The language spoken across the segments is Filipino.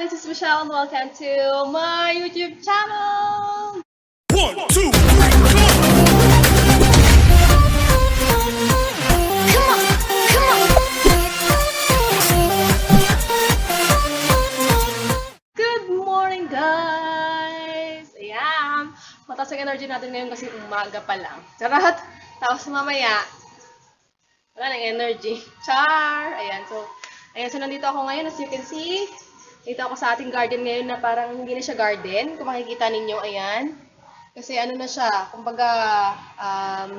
this is Michelle and welcome to my YouTube channel! 1, 2, 3, Good morning guys! Ayan! Mataas ang energy natin ngayon kasi umaga pa lang. Charot! Tapos mamaya, wala nang energy. Char! Ayan, so nandito ako ngayon as you can see. Dito ako sa ating garden ngayon na parang hindi na siya garden. Kung makikita ninyo, ayan. Kasi ano na siya, kumbaga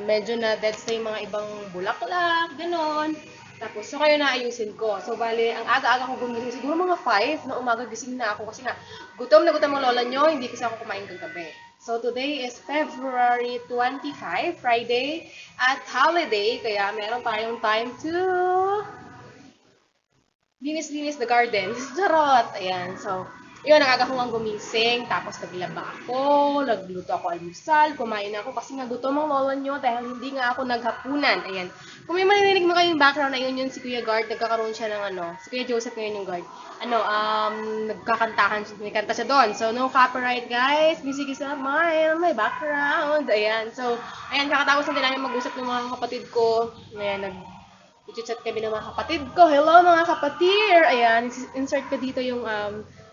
medyo na dead na yung mga ibang bulaklak, ganon. Tapos, so kayo na ayusin ko. So, bale, ang aga-aga ko gumising, siguro mga 5 na umaga gising na ako kasi nga, gutom na gutom ang lola nyo, hindi kasi ako kumain kagabi. So, today is February 25, Friday, at holiday, kaya meron tayong time to linis-linis the garden. Charot! Ayan, so, yun, ang aga ko nga gumising, tapos naglaba ako, nagluto ako almusal, kumain ako kasi nga gutom ang lola nyo dahil hindi nga ako naghapunan. Ayan. Kung may marinig mo kayong background na yun si Kuya Guard, nagkakaroon siya ng si Kuya Joseph ngayon yung guard. Nagkakantahan, may kanta siya doon. So, no copyright guys, music is not mine, my background. Ayan, so, ayan, kakatapos natin namin mag-usap ng mga kapatid ko. Ayan, i-chat kami ng mga kapatid ko. Hello mga kapatid! Ayan, insert ko dito yung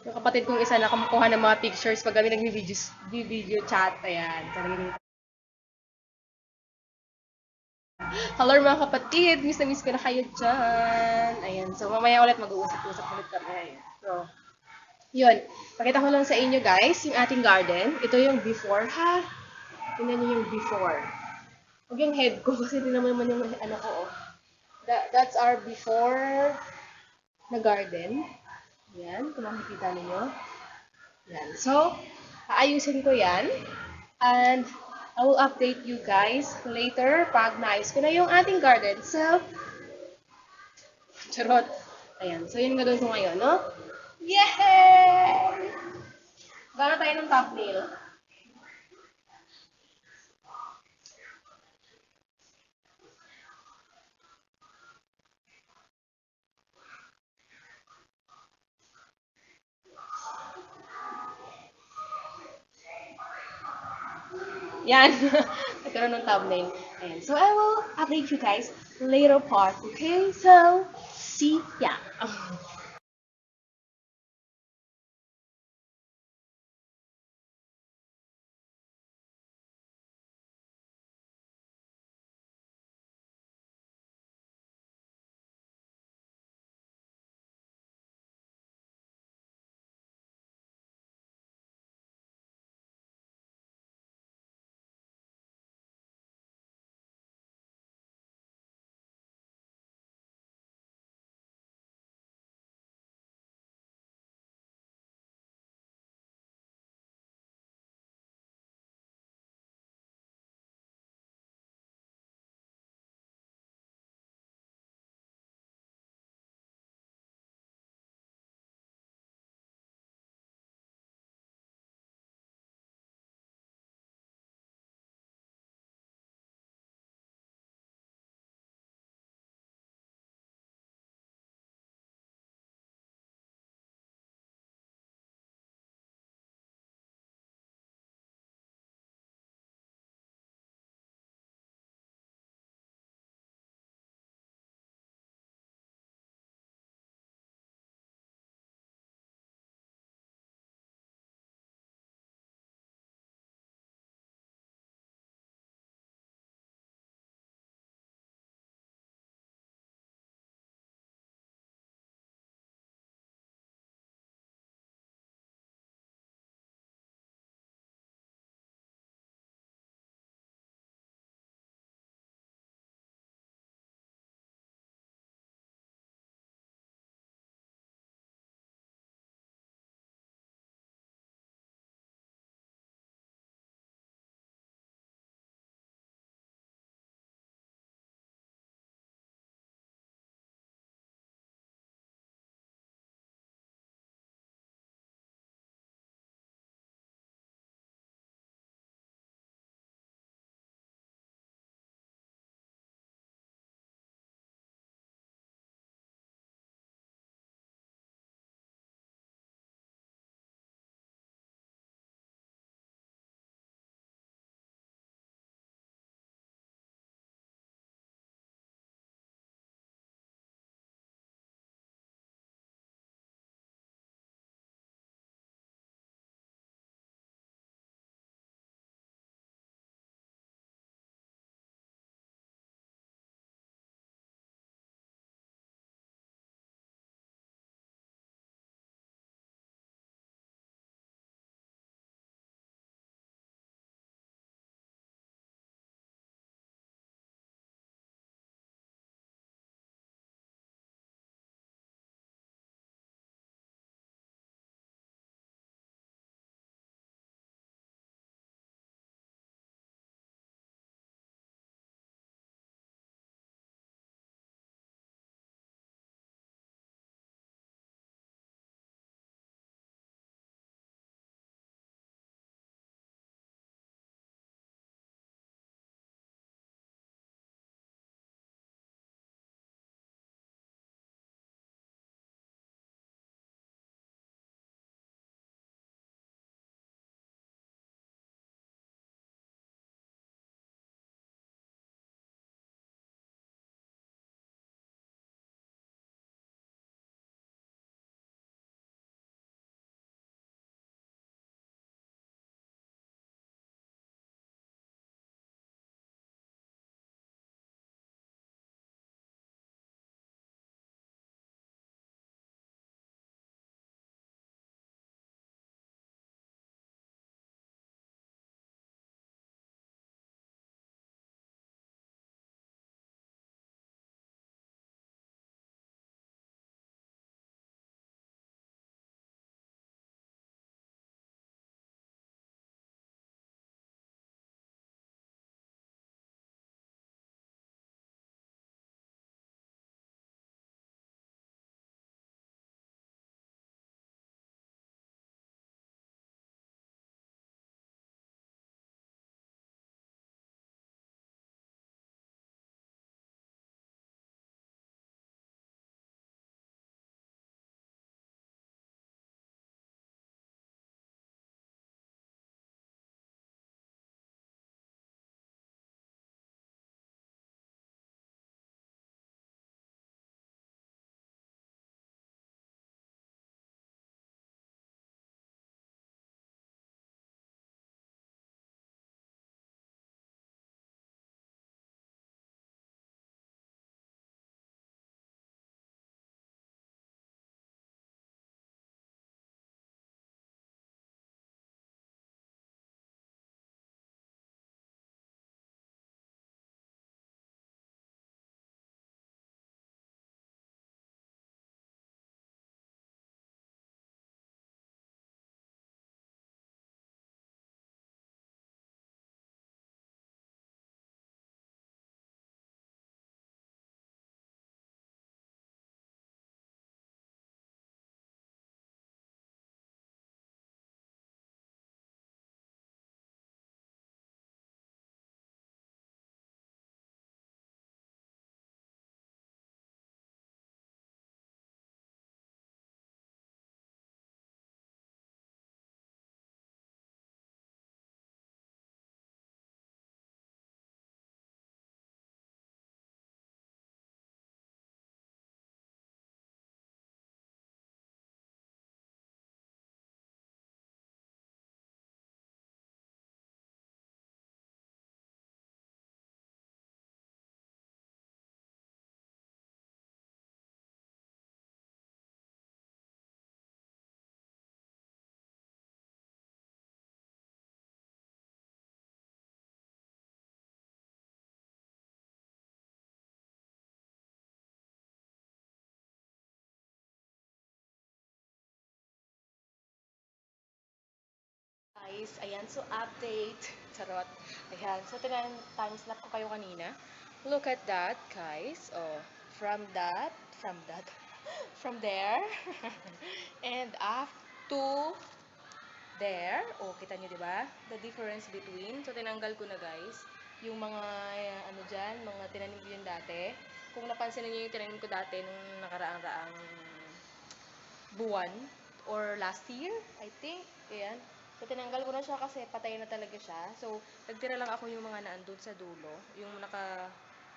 kapatid kong isa na kumukuha ng mga pictures pag kami nag-video chat. Ayan. So, hello mga kapatid! Miss na miss ko na kayo dyan. Ayan. So, mamaya ulit mag-uusap-usap ulit kami. Ayan. So, yun. Pakita ko lang sa inyo guys, yung ating garden. Ito yung before ha. Tingnan niyo yung before. Huwag yung head ko kasi hindi naman yung ano ko. Oh. That's our before na garden. Yan, kung makikita ninyo. Yan. So, aayusin ko yan. And, I will update you guys later pag naayos ko na yung ating garden. So, charot. Ayan. So, yun nga doon ko ngayon, no? Yay! Gana tayo ng thumbnail. Yan. Nagkaroon ng thumbnail. Ayan. So, I will update you guys later part. Okay? So, see ya. guys. Ayan, so update. Charot. Ayan, so time slap ko kayo kanina. Look at that, guys. Oh, from from there, and up to there. Oh, kita nyo, di ba? The difference between. So, tinanggal ko na, guys. Yung mga, ano dyan, mga tinanim ko yun dati. Kung napansin niyo yung tinanim ko dati nung nakaraang-raang buwan or last year, I think. Ayan. So, tinanggal ko na siya kasi patay na talaga siya. So, nagtira lang ako yung mga naandun sa dulo. Yung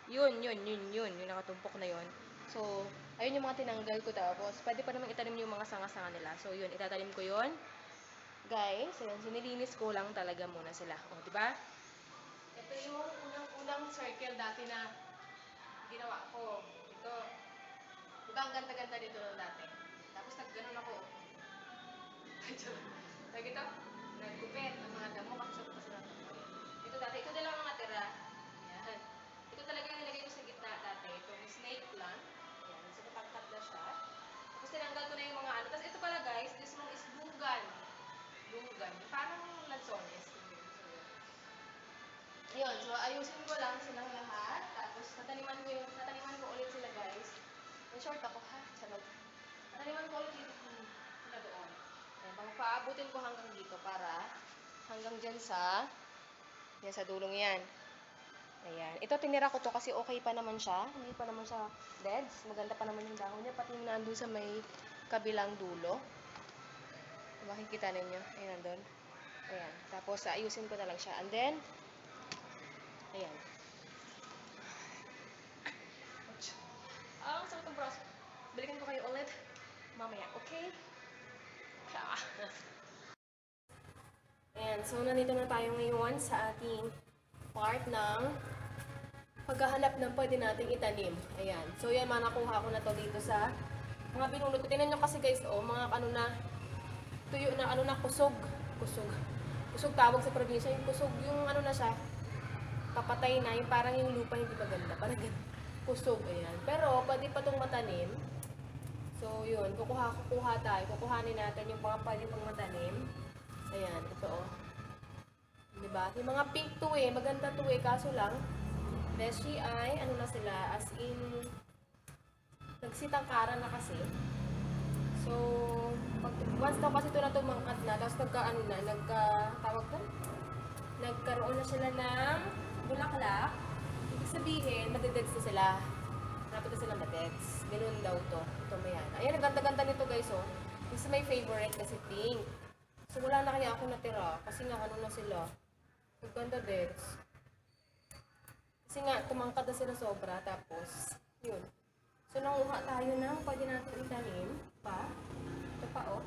yun, yung nakatumpok na yun. So, ayun yung mga tinanggal ko. Tapos, pwede pa naman itanim yung mga sanga-sanga nila. So, yun, itatanim ko yun. Guys, ayun, so nilinis ko lang talaga muna sila. O, di ba? Ito yung unang circle dati na ginawa ko. Ito. Diba ang ganda-ganda dito nung dati? Tapos nagganon ako. Lagi ito, nagkupit ang mga damo kasi sa bukas na ito. Ito dati, ito din lang ang natira. Ayan. Ito talaga yung nilagay ko sa gitna dati. Itong snake plant. Ayan, so kapag-cut na siya. Tapos tinanggal ko na yung mga ano. Tapos ito pala guys, this one is lugan. Lugan. Parang lansones. Ayun, so ayusin ko lang silang lahat. Tapos tataniman ko ulit sila guys. In short ako ha, charot. Tataniman ko ulit dito sila doon. Ayan, paabutin ko hanggang dito para hanggang dyan sa dulong yan. Ayan. Ito tinira ko to kasi okay pa naman siya. Hindi pa naman siya deads. Maganda pa naman yung dahon niya. Pati yung nandun sa may kabilang dulo. Makikita ninyo. Ayan, nandun. Ayan. Tapos, ayusin ko na lang siya. And then, ayan. Ang sakit ng braso. Balikan ko kayo ulit. Mamaya, okay? Siya. Ayan. So, nandito na tayo ngayon sa ating part ng paghahanap ng pwede nating itanim. Ayan. So, yan, nakuha ko na to dito sa mga binulot ko. Tingnan nyo kasi guys, oh, mga ano na, tuyo na, ano na, kusog. Kusog tawag sa probinsya. Yung kusog, yung ano na siya, kapatay na, yung parang yung lupa hindi maganda. Parang kusog, ayan. Pero, pwede pa itong matanim. So, yun, kukuha tayo. Kukuhanin natin yung mga pwede pang matanim. Ayan, ito oh. Diba? Yung mga pink to eh, maganda to eh, kaso lang, beshi ay, ano na sila, as in, nagsitangkaran na kasi. So, once daw kasi ito na tumangkat na, tapos nagkaroon na sila ng bulaklak, ibig sabihin, madededs na sila. Rapid na sila madeds. Ganun daw to. Ito mayana. Ayan, ang ganda-ganda nito guys, oh. This is my favorite kasi pink. So, wala na kaya ako natira, kasi nga, ano na sila. Maganda beds. Kasi nga, tumangkad na sila sobra. Tapos, yun. So, nanguha tayo ng pwede natin itanim pa. Ito pa, oh.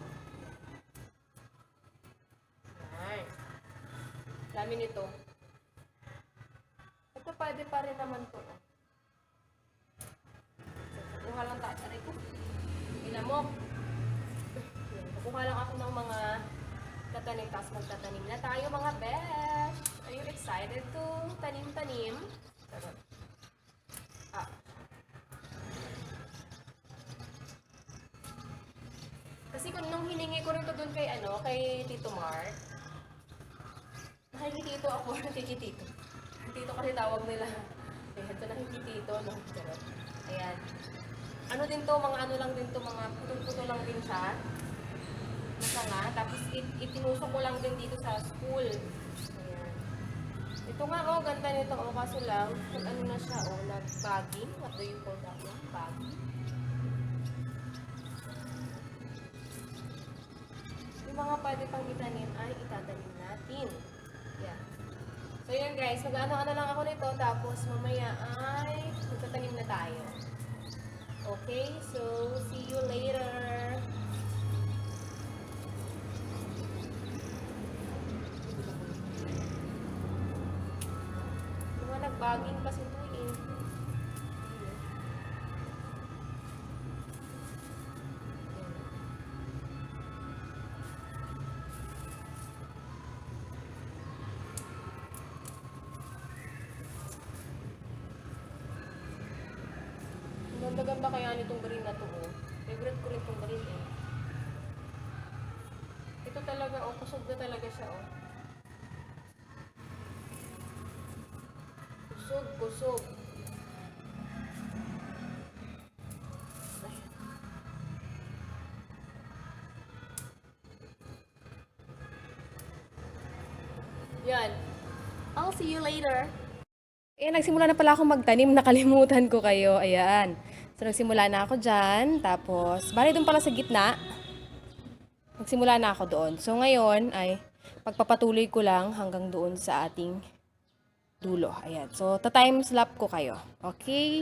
Ayan. Dami nito. Ito pwede pa rin naman to, oh. So, kukuha lang tayo. Aray ko. Inamok. Kukuha lang ako ng mga tatanim, tapos magtatanim na tayo mga besh. Are you excited to tanim-tanim? Ah. Kasi nung hiningi ko rin to dun kay Tito Mark, nakikitito ako, nakikitito. Tito kasi tawag nila. Ito nakikitito, no? Ayan. Ano din to, mga ano lang din to, mga putol-putol lang din siya. Nga, tapos itinusok ko lang din dito sa school. Ayan. Ito nga, oh, ganda nito, oh, kaso lang, ano na siya, oh, nag-bagging. What do you call that one? Bagging. Yung mga pwede pang itanim ay itatanim natin. Yeah. So, yun guys, mag-ano-ano lang ako nito, tapos mamaya ay magtatanim na tayo. Okay, so, see you later. Nagbaging kasi ito eh. Ganda-ganda kaya nitong green na to, oh. Favorite ko rin itong green eh. Ito talaga, oh, kusog na talaga siya, oh. Kusog, kusog. Yan. I'll see you later. Eh, nagsimula na pala ako magtanim. Nakalimutan ko kayo. Ayan. So, nagsimula na ako dyan. Tapos, bali doon pala sa gitna. Nagsimula na ako doon. So, ngayon ay pagpapatuloy ko lang hanggang doon sa ating dulo. Ayan. So, ta-time slap ko kayo. Okay?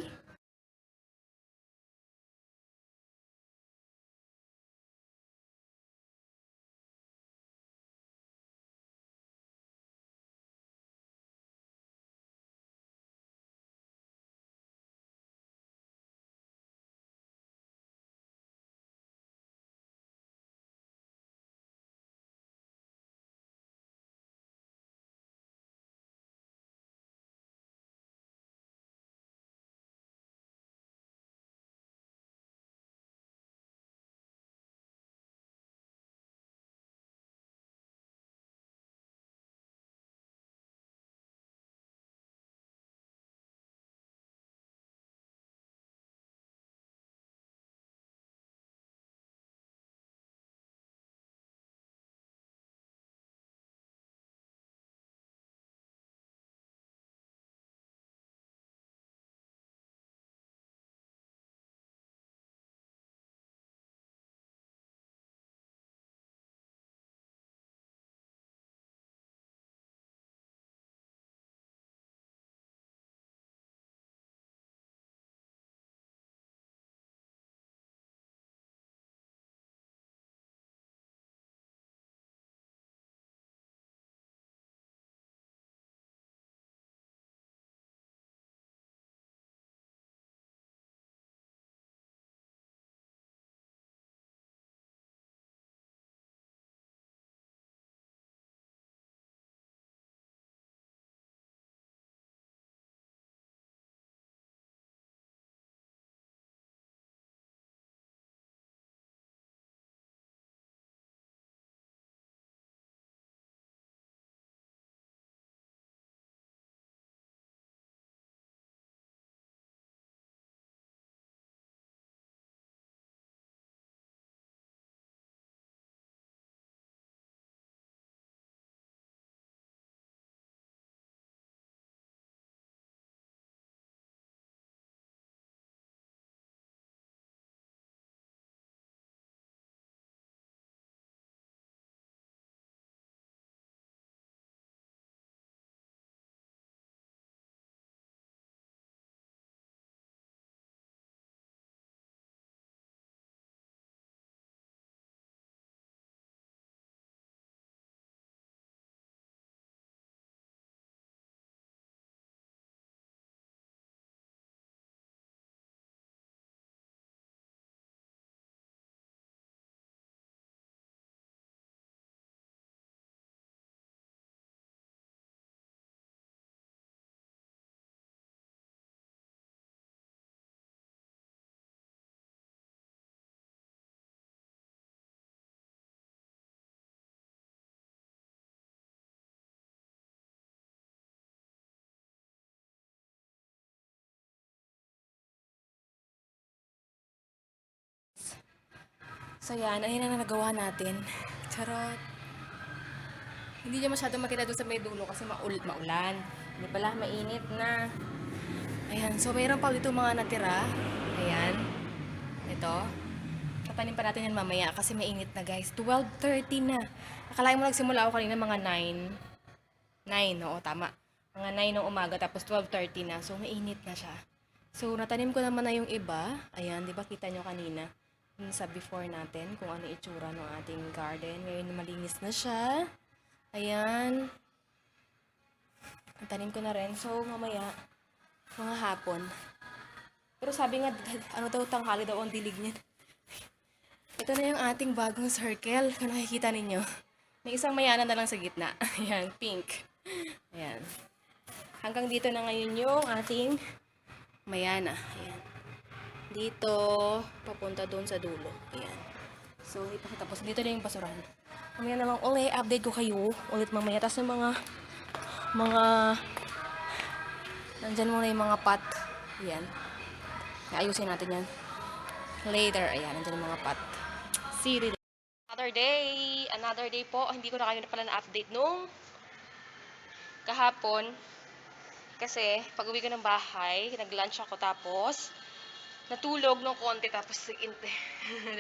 So, yan. Ayun na nagawa natin. Charot. Hindi niya masyado makita doon sa may dulo kasi maulan. Hindi pala, mainit na. Ayan. So, mayroon pa dito mga natira. Ayan. Ito. Tatanim pa natin yan mamaya kasi mainit na, guys. 12:30 na. Akalain mo nagsimula ako kanina mga 9. 9, oo, tama. Mga 9 ng umaga tapos 12:30 na. So, mainit na siya. So, natanim ko naman na yung iba. Ayan, di ba kita nyo kanina? Sa before natin kung ano itsura ng ating garden. Ngayon malinis na siya. Ayan. Tanim ko na rin. So, mamaya, mga hapon. Pero sabi nga, ano daw tanghali daw ang dilig niyan. Ito na yung ating bagong circle. Kung nakikita ninyo. May isang mayana na lang sa gitna. Ayan, pink. Ayan. Hanggang dito na ngayon yung ating mayana. Ayan. Dito, papunta doon sa dulo. Ayan. So, hindi pa tapos. Dito na yung basurahan. Mamaya na lang ulit, update ko kayo ulit mamaya. Tapos yung mga nandyan muna yung mga pot. Ayan. Ayusin natin yan. Later, ayan, nandyan yung mga pot. See you later. Another day po. Hindi ko na kayo na pala na-update nung kahapon. Kasi, pag uwi ko ng bahay, nag-lunch ako tapos, natulog ng konti tapos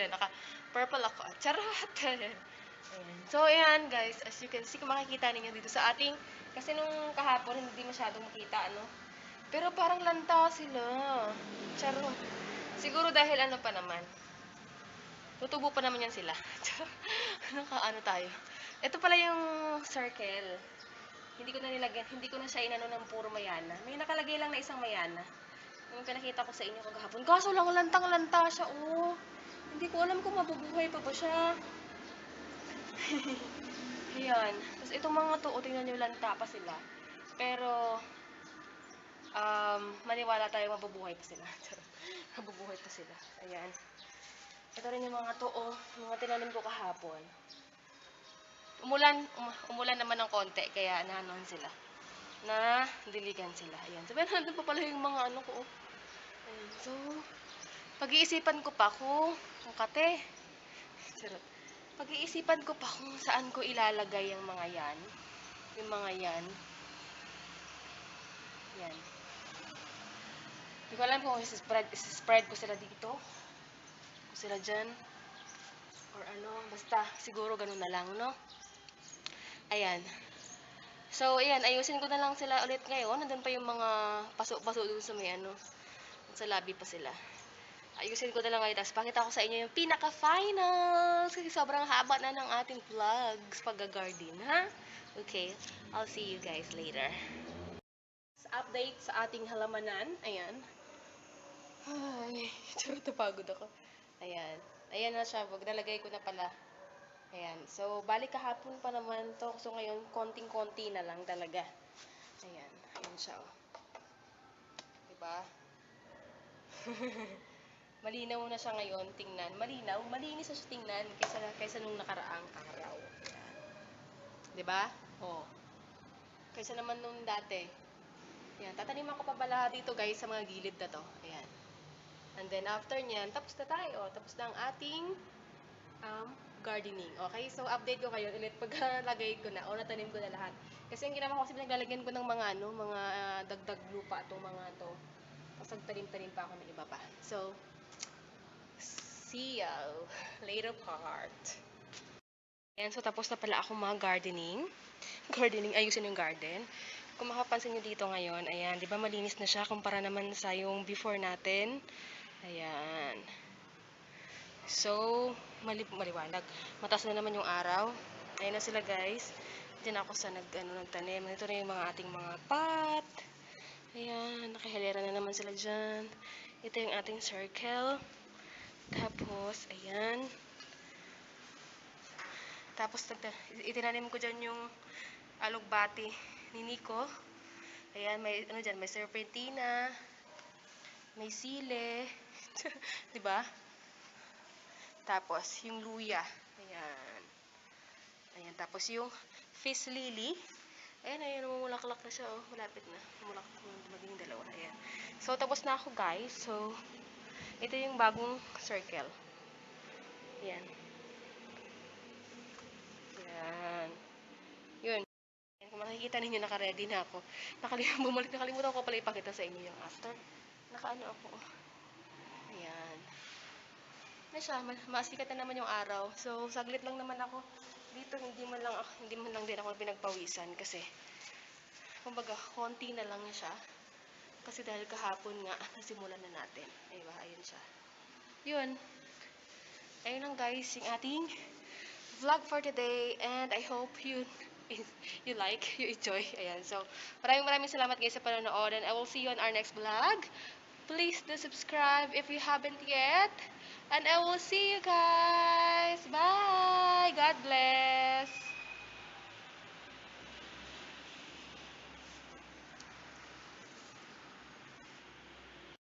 naka-purple ako. Charot! Ayan. So, ayan guys, as you can see, kung makikita ninyo dito sa ating, kasi nung kahapon, hindi masyadong makita, ano. Pero parang lanta sila. Charot. Siguro dahil ano pa naman, tutubo pa naman yan sila. Naka-ano tayo. Ito pala yung circle. Hindi ko na nilagyan, hindi ko na siya inano ng puro mayana. May nakalagay lang na isang mayana. Yung pinakita ko sa inyo kagahapon. Kaso lang lantang-lanta siya, oh. Hindi ko alam kung mabubuhay pa ba siya. Ayan. Tapos itong mga to, tingnan nyo, lanta pa sila. Pero, maniwala tayo mabubuhay pa sila. Mabubuhay pa sila. Ayan. Ito rin yung mga to, oh. Yung mga tinanim ko kahapon. Umulan naman ng konti, kaya naanon sila. Na diligan sila. Ayan. So, pero nandun pa pala yung mga ano ko, oh. Ayan. So, pag-iisipan ko pa kung kate. Sarap. Pag-iisipan ko pa kung saan ko ilalagay yung mga yan. Yung mga yan. Yan. Hindi ko alam kung spread ko sila dito. Kung sila dyan. Or ano. Basta, siguro ganun na lang, no? Ayan. So, ayan. Ayusin ko na lang sila ulit ngayon. Nandun pa yung mga paso-paso dun sa may ano. Sa lobby pa sila. Ayusin ko na lang ngayon. Tapos pakita ko sa inyo yung pinaka-finals. Kasi sobrang haba na ng ating vlogs pag-garden, ha? Okay. I'll see you guys later. Update sa ating halamanan. Ayan. Ay, charot na pagod ako. Ayan. Ayan na siya. Wag nalagay ko na pala. Ayan. So, balik kahapon pa naman to. So, ngayon, konting-konti na lang talaga. Ayan. Ayan siya, oh. Diba? Malinaw na siya ngayon, tingnan. Malinaw, malinis na siya tingnan kaysa nung nakaraang araw. Ayan. Diba? Oh. Kaysa naman nung dati. Ayan. Tataniman ko pa pala dito guys sa mga gilid na to. Ayan. And then after nyan, tapos na tayo. Tapos na ang ating gardening. Okay? So, update ko kayo ulit pagkalagay ko na o natanim ko na lahat. Kasi yung ginawa ko kasi naglalagyan ko ng mga mga dagdag lupa itong mga to. Tapos nagtanim-tanim pa ako ng iba pa. So, see you later part. Ayan, so tapos na pala ako mga gardening. Ayusin yung garden. Kung makapansin nyo dito ngayon, ayan, di ba malinis na siya kumpara naman sa yung before natin. Ayan. So, maliwanag. Mataas na naman yung araw. Ayan na sila guys. Diyan ako sa nagtanim. Ito na yung mga ating mga pot. Ayan, nakahilera na naman sila dyan. Ito yung ating circle. Tapos, ayan. Tapos, itinanim ko dyan yung alugbati ni Nico. Ayan, may, dyan, may serpentina. May sile. Diba? Tapos, yung luya. Ayan. Ayan, tapos yung fish lily. Ayan, namumulaklak na siya, oh. Malapit na. Namulaklak na maging dalawa. Ayan. So, tapos na ako, guys. So, ito yung bagong circle. Ayan. Ayan. Yun. Ayan, kung makikita ninyo, naka-ready na ako. Nakalimutan ko pala ipakita sa inyo yung after. Nakaano ako. Ayan. Na siya, masikat na naman yung araw. So, saglit lang naman ako. Dito, hindi man lang din ako pinagpawisan kasi kumbaga, konti na lang siya. Kasi dahil kahapon nga, nasimulan na natin. Ayun, ayun siya. Yun. Ayun lang guys, yung ating vlog for today. And I hope you enjoy. Ayan. So, maraming salamat guys sa panonood. And I will see you on our next vlog. Please do subscribe if you haven't yet. And I will see you guys. Bye! God bless!